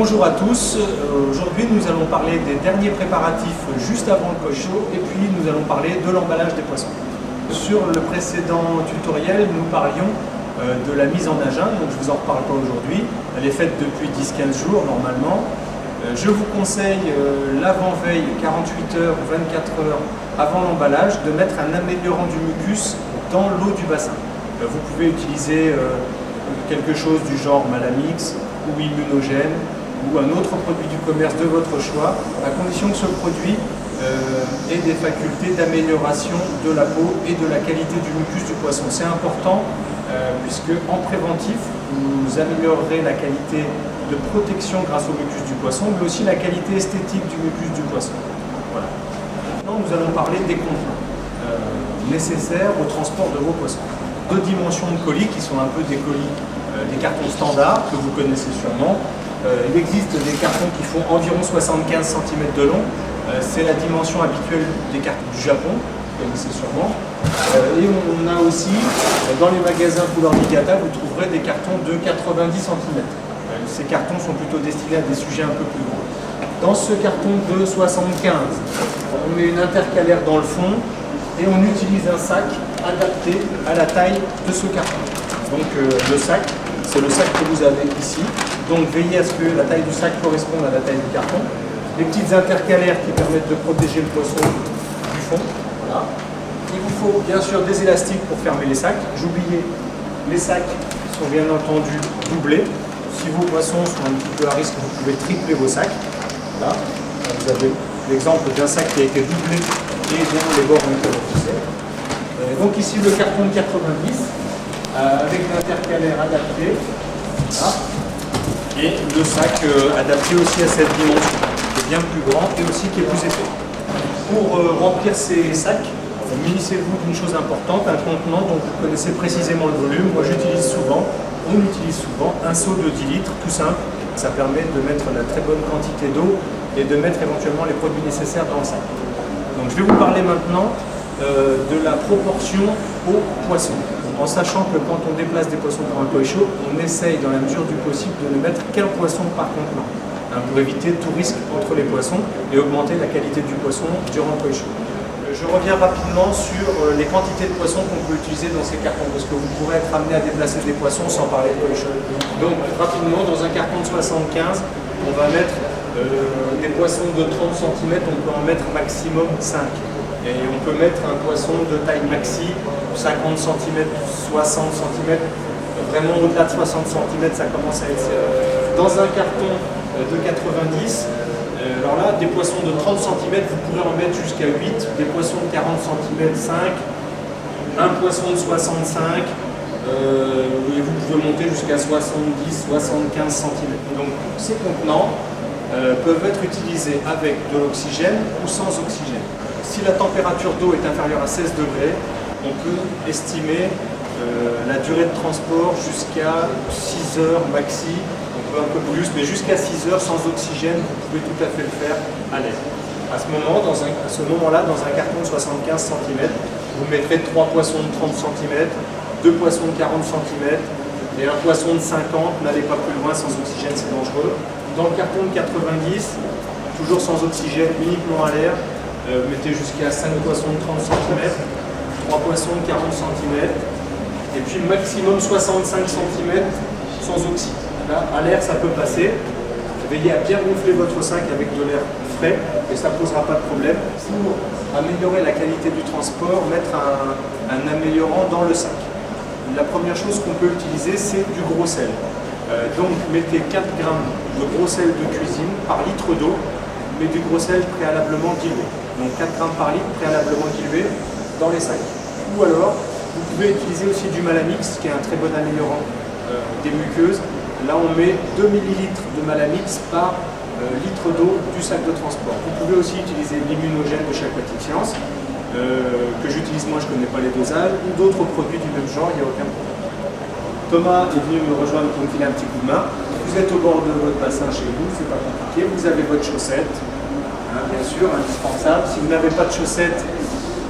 Bonjour à tous, aujourd'hui nous allons parler des derniers préparatifs juste avant le koi chaud et puis nous allons parler de l'emballage des poissons. Sur le précédent tutoriel, nous parlions de la mise en agin, donc je ne vous en reparle pas aujourd'hui, elle est faite depuis 10-15 jours normalement. Je vous conseille l'avant-veille, 48 heures ou 24 heures avant l'emballage, de mettre un améliorant du mucus dans l'eau du bassin. Vous pouvez utiliser quelque chose du genre Malamix ou Immunogène ou un autre produit du commerce de votre choix, à condition que ce produit ait des facultés d'amélioration de la peau et de la qualité du mucus du poisson. C'est important puisque en préventif, vous améliorerez la qualité de protection grâce au mucus du poisson, mais aussi la qualité esthétique du mucus du poisson. Voilà. Maintenant, nous allons parler des contenants nécessaires au transport de vos poissons. Deux dimensions de colis qui sont un peu des colis, des cartons standards que vous connaissez sûrement. Il existe des cartons qui font environ 75 cm de long. C'est la dimension habituelle des cartons du Japon, vous connaissez sûrement. Et on a aussi, dans les magasins Couleur Vigata, vous trouverez des cartons de 90 cm. Ces cartons sont plutôt destinés à des sujets un peu plus gros. Dans ce carton de 75, on met une intercalaire dans le fond et on utilise un sac adapté à la taille de ce carton. Donc le sac, c'est le sac que vous avez ici. Donc veillez à ce que la taille du sac corresponde à la taille du carton. Les petites intercalaires qui permettent de protéger le poisson du fond. Voilà. Il vous faut bien sûr des élastiques pour fermer les sacs. J'oubliais, les sacs sont bien entendu doublés. Si vos poissons sont un petit peu à risque, vous pouvez tripler vos sacs. Là, vous avez l'exemple d'un sac qui a été doublé et dont les bords ont été repoussés. Donc ici le carton de 90 avec l'intercalaire adapté. Là. Et le sac adapté aussi à cette dimension, qui est bien plus grand et aussi qui est plus épais. Pour remplir ces sacs, munissez-vous d'une chose importante, un contenant dont vous connaissez précisément le volume. Moi on utilise souvent un seau de 10 litres, tout simple. Ça permet de mettre la très bonne quantité d'eau et de mettre éventuellement les produits nécessaires dans le sac. Donc je vais vous parler maintenant de la proportion au poisson. En sachant que quand on déplace des poissons pour un koi chaud, on essaye dans la mesure du possible de ne mettre qu'un poisson par contenant, pour éviter tout risque entre les poissons et augmenter la qualité du poisson durant le koi chaud. Je reviens rapidement sur les quantités de poissons qu'on peut utiliser dans ces cartons, parce que vous pourrez être amené à déplacer des poissons sans parler de koi chaud. Donc rapidement, dans un carton de 75, on va mettre des poissons de 30 cm, on peut en mettre maximum 5. Et on peut mettre un poisson de taille maxi, 50 cm, 60 cm, vraiment au-delà de 60 cm, ça commence à être... Dans un carton de 90, alors là, des poissons de 30 cm, vous pourrez en mettre jusqu'à 8, des poissons de 40 cm, 5, un poisson de 65, et vous pouvez monter jusqu'à 70, 75 cm. Donc ces contenants peuvent être utilisés avec de l'oxygène ou sans oxygène. Si la température d'eau est inférieure à 16 degrés, on peut estimer la durée de transport jusqu'à 6 heures maxi, on peut un peu plus, mais jusqu'à 6 heures sans oxygène, vous pouvez tout à fait le faire à l'air. À ce moment-là, dans un carton de 75 cm, vous mettrez 3 poissons de 30 cm, 2 poissons de 40 cm et un poisson de 50, n'allez pas plus loin, sans oxygène c'est dangereux. Dans le carton de 90, toujours sans oxygène, uniquement à l'air, mettez jusqu'à 5 poissons de 30 cm, 3 poissons de 40 cm, et puis maximum 65 cm sans oxy. Là, à l'air, ça peut passer. Veillez à bien gonfler votre sac avec de l'air frais, et ça ne posera pas de problème. Pour améliorer la qualité du transport, mettre un améliorant dans le sac. La première chose qu'on peut utiliser, c'est du gros sel. Donc, mettez 4 grammes de gros sel de cuisine par litre d'eau, mais du gros sel préalablement dilué. Donc 4 grammes par litre préalablement dilué dans les sacs. Ou alors, vous pouvez utiliser aussi du Malamix, qui est un très bon améliorant des muqueuses. Là, on met 2 ml de Malamix par litre d'eau du sac de transport. Vous pouvez aussi utiliser l'immunogène de chez Aquatic Science, que j'utilise moi, je ne connais pas les dosages, ou d'autres produits du même genre, il n'y a aucun problème. Thomas est venu me rejoindre pour me filer un petit coup de main. Vous êtes au bord de votre bassin chez vous, c'est pas compliqué, vous avez votre chaussette. Bien sûr, indispensable. Si vous n'avez pas de chaussettes,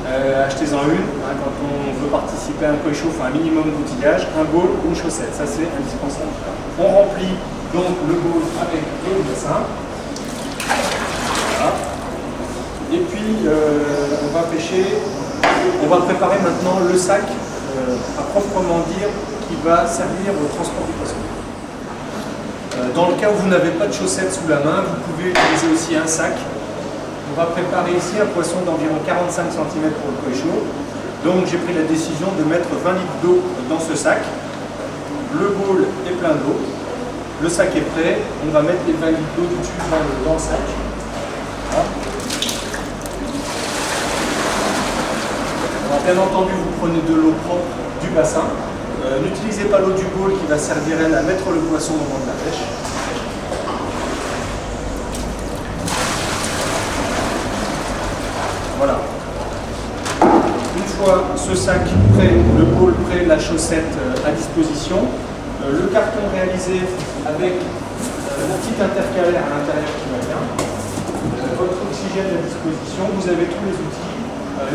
achetez-en une. Quand on veut participer à un koi chaud, il faut un minimum d'outillage, un bol ou une chaussette. Ça, c'est indispensable. On remplit Donc le bowl avec le bassin. Voilà. Et puis on va pêcher, on va préparer maintenant le sac à proprement dire qui va servir au transport du poisson. Dans le cas où vous n'avez pas de chaussettes sous la main, vous pouvez utiliser aussi un sac. On va préparer ici un poisson d'environ 45 cm pour le koi chô. Donc j'ai pris la décision de mettre 20 litres d'eau dans ce sac. Le bowl est plein d'eau. Le sac est prêt. On va mettre les 20 litres d'eau tout de suite dans le sac. Voilà. Alors, bien entendu, vous prenez de l'eau propre du bassin. N'utilisez pas l'eau du bowl qui va servir elle à mettre le poisson au moment de la pêche. Voilà. Une fois ce sac prêt, le bowl prêt, la chaussette à disposition, le carton réalisé avec la petite intercalaire à l'intérieur qui va bien, votre oxygène à disposition, vous avez tous les outils,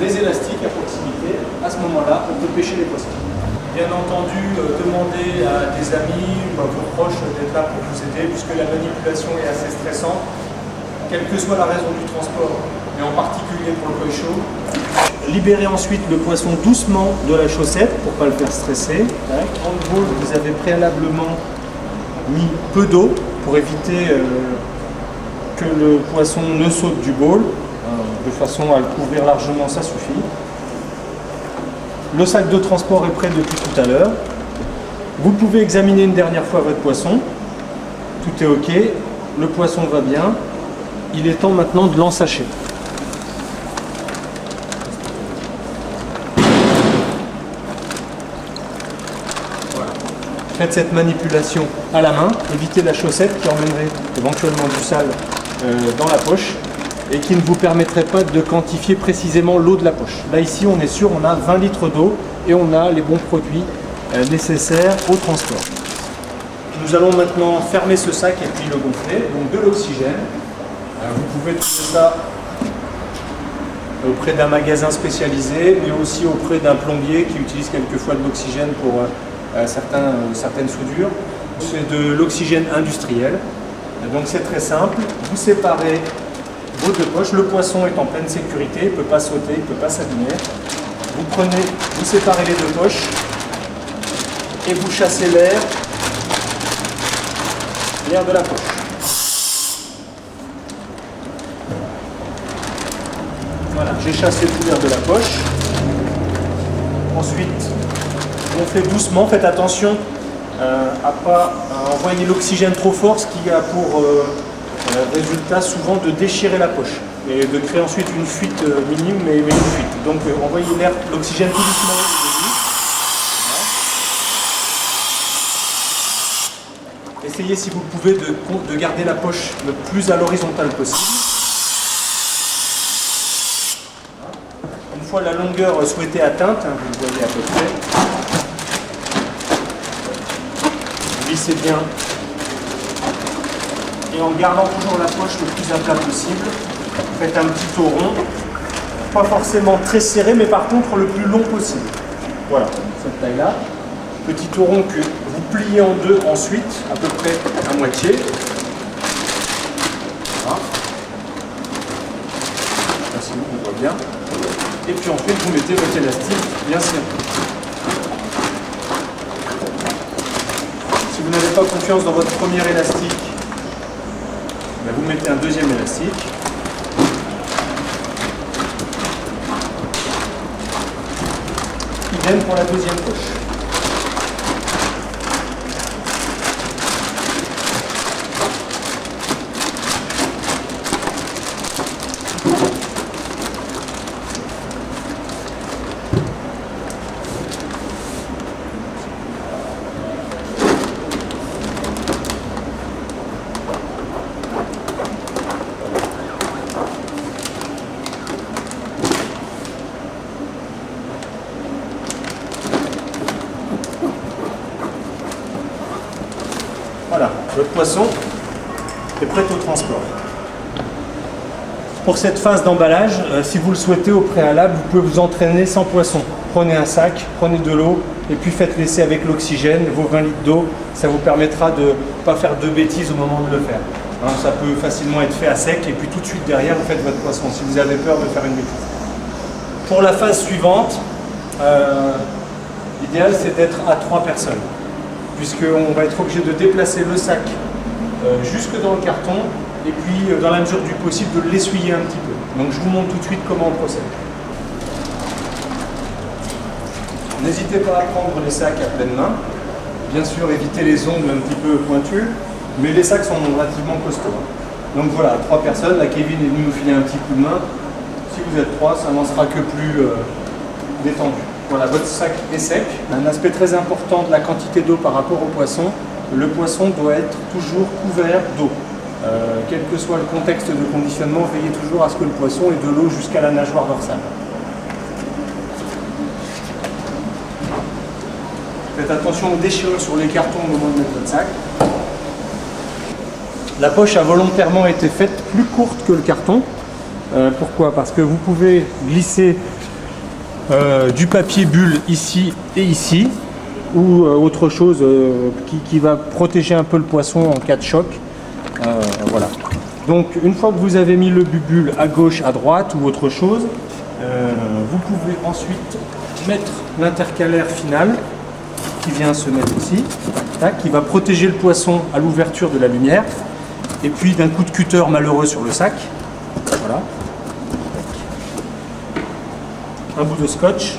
les élastiques à proximité. À ce moment-là, on peut pêcher les poissons. Bien entendu, demandez à des amis ou à vos proches d'être là pour vous aider, puisque la manipulation est assez stressante, quelle que soit la raison du transport, mais en particulier pour le koi chô. Libérez ensuite le poisson doucement de la chaussette pour ne pas le faire stresser. Dans le bowl, vous avez préalablement mis peu d'eau pour éviter que le poisson ne saute du bowl. De façon à le couvrir largement, ça suffit. Le sac de transport est prêt depuis tout à l'heure. Vous pouvez examiner une dernière fois votre poisson. Tout est OK. Le poisson va bien. Il est temps maintenant de l'ensacher. Voilà. Faites cette manipulation à la main. Évitez la chaussette qui emmènerait éventuellement du sale dans la poche et qui ne vous permettrait pas de quantifier précisément l'eau de la poche. Là ici on est sûr, on a 20 litres d'eau et on a les bons produits nécessaires au transport. Nous allons maintenant fermer ce sac et puis le gonfler, donc de l'oxygène. Vous pouvez trouver ça auprès d'un magasin spécialisé, mais aussi auprès d'un plombier qui utilise quelquefois de l'oxygène pour certaines soudures. C'est de l'oxygène industriel, donc c'est très simple. Vous séparez vos deux poches, le poisson est en pleine sécurité, il ne peut pas sauter, il ne peut pas s'abîmer. Vous séparez les deux poches et vous chassez l'air de la poche. Voilà, j'ai chassé tout l'air de la poche. Ensuite, on fait doucement, faites attention à ne pas envoyer l'oxygène trop fort, ce qui a pour résultat souvent de déchirer la poche et de créer ensuite une fuite minime, mais une fuite. Donc envoyez l'oxygène tout doucement au début. Voilà. Essayez si vous le pouvez de garder la poche le plus à l'horizontale possible. Voilà. Une fois la longueur souhaitée atteinte, vous le voyez à peu près, vous vissez bien. Et en gardant toujours la poche le plus à plat possible, faites un petit taux rond, pas forcément très serré, mais par contre le plus long possible. Voilà, cette taille-là. Petit taux rond que vous pliez en deux ensuite, à peu près à moitié. Voilà. Ainsi on voit bien. Et puis ensuite vous mettez votre élastique bien serré. Si vous n'avez pas confiance dans votre premier élastique, vous mettez un deuxième élastique. Idem pour la deuxième poche. Voilà, votre poisson est prêt au transport. Pour cette phase d'emballage, si vous le souhaitez au préalable, vous pouvez vous entraîner sans poisson. prenez un sac, prenez de l'eau et puis faites l'essai avec l'oxygène, vos 20 litres d'eau, ça vous permettra de ne pas faire de bêtises au moment de le faire. Hein, ça peut facilement être fait à sec et puis tout de suite derrière vous faites votre poisson si vous avez peur de faire une bêtise. Pour la phase suivante, l'idéal c'est d'être à 3 personnes puisqu'on va être obligé de déplacer le sac jusque dans le carton et puis dans la mesure du possible de l'essuyer un petit peu. Donc je vous montre tout de suite comment on procède. N'hésitez pas à prendre les sacs à pleine main. Bien sûr, évitez les ongles un petit peu pointus, mais les sacs sont relativement costauds. Donc voilà, 3 personnes. Là, Kevin est venu nous filer un petit coup de main. Si vous êtes 3, ça n'en sera que plus détendu. Voilà, votre sac est sec. Un aspect très important de la quantité d'eau par rapport au poisson, le poisson doit être toujours couvert d'eau. Quel que soit le contexte de conditionnement, veillez toujours à ce que le poisson ait de l'eau jusqu'à la nageoire dorsale. Faites attention aux déchirures sur les cartons au moment de mettre votre sac. La poche a volontairement été faite plus courte que le carton. Pourquoi? Parce que vous pouvez glisser du papier bulle ici et ici, ou autre chose qui va protéger un peu le poisson en cas de choc. Voilà. Donc une fois que vous avez mis le bubule à gauche, à droite ou autre chose, vous pouvez ensuite mettre l'intercalaire final qui vient se mettre ici, tac, qui va protéger le poisson à l'ouverture de la lumière, et puis d'un coup de cutter malheureux sur le sac, voilà, un bout de scotch,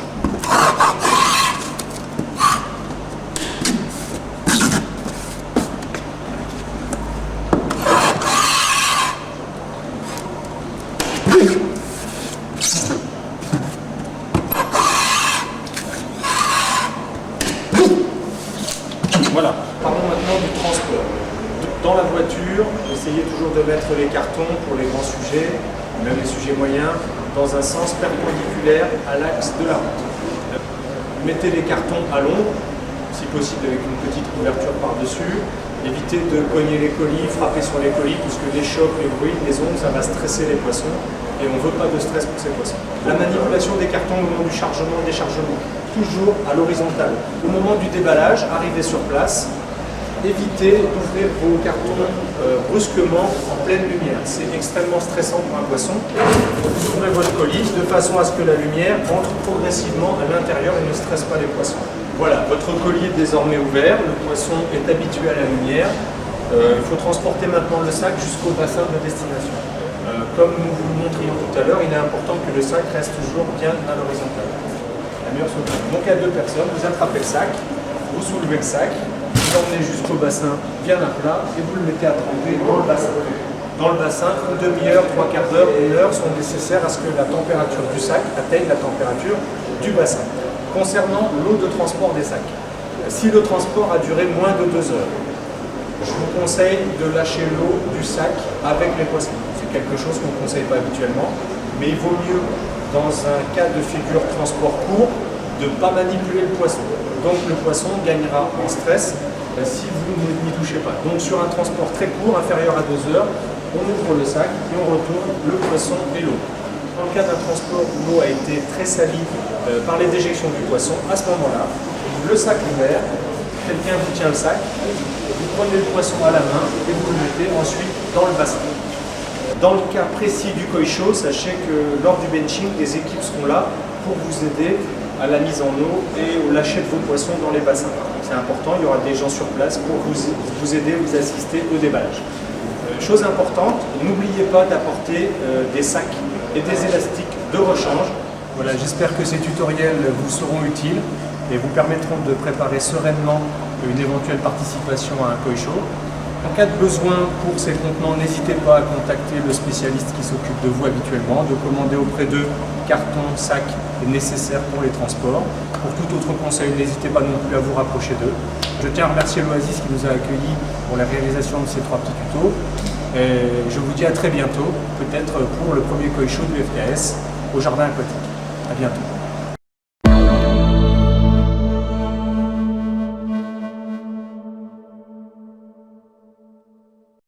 voilà. Parlons maintenant du transport. Dans la voiture, essayez toujours de mettre les cartons pour les grands sujets, même les sujets moyens, dans un sens perpendiculaire à l'axe de la route. Mettez les cartons à l'ombre, si possible avec une petite couverture par-dessus. Évitez de cogner les colis, frapper sur les colis, puisque les chocs, les bruits, les ondes, ça va stresser les poissons. Et on ne veut pas de stress pour ces poissons. La manipulation des cartons au moment du chargement, déchargement, toujours à l'horizontale. Au moment du déballage, arrivez sur place, évitez d'ouvrir vos cartons brusquement en pleine lumière. C'est extrêmement stressant pour un poisson. Vous ouvrez votre colis de façon à ce que la lumière entre progressivement à l'intérieur et ne stresse pas les poissons. Voilà, votre colis est désormais ouvert, le poisson est habitué à la lumière. Il faut transporter maintenant le sac jusqu'au bassin de destination. Comme nous vous le montrions tout à l'heure, il est important que le sac reste toujours bien à l'horizontale. La meilleure solution. Donc à 2 personnes, vous attrapez le sac, vous soulevez le sac, vous l'emmenez jusqu'au bassin bien à plat et vous le mettez à tremper dans le bassin. Dans le bassin, une demi-heure, 3/4 d'heure, 1 heure sont nécessaires à ce que la température du sac atteigne la température du bassin. Concernant l'eau de transport des sacs, si le transport a duré moins de 2 heures, je vous conseille de lâcher l'eau du sac avec les poissons. C'est quelque chose qu'on ne conseille pas habituellement, mais il vaut mieux, dans un cas de figure transport court, de ne pas manipuler le poisson. Donc le poisson gagnera en stress si vous n'y touchez pas. Donc sur un transport très court, inférieur à 2 heures, on ouvre le sac et on retourne le poisson et l'eau. Dans le cas d'un transport où l'eau a été très salie par les déjections du poisson, à ce moment-là, le sac ouvert, quelqu'un vous tient le sac, vous prenez le poisson à la main et vous le mettez ensuite dans le bassin. Dans le cas précis du koi show, sachez que lors du benching, des équipes seront là pour vous aider à la mise en eau et au lâcher de vos poissons dans les bassins. C'est important, il y aura des gens sur place pour vous aider, vous assister au déballage. Chose importante, n'oubliez pas d'apporter des sacs et des élastiques de rechange. Voilà, j'espère que ces tutoriels vous seront utiles et vous permettront de préparer sereinement une éventuelle participation à un koi show. En cas de besoin pour ces contenants, n'hésitez pas à contacter le spécialiste qui s'occupe de vous habituellement, de commander auprès d'eux cartons, sacs nécessaires pour les transports. Pour tout autre conseil, n'hésitez pas non plus à vous rapprocher d'eux. Je tiens à remercier l'Oasis qui nous a accueillis pour la réalisation de ces 3 petits tutos. Et je vous dis à très bientôt, peut-être pour le premier koi show du FKS au Jardin Aquatique. À bientôt.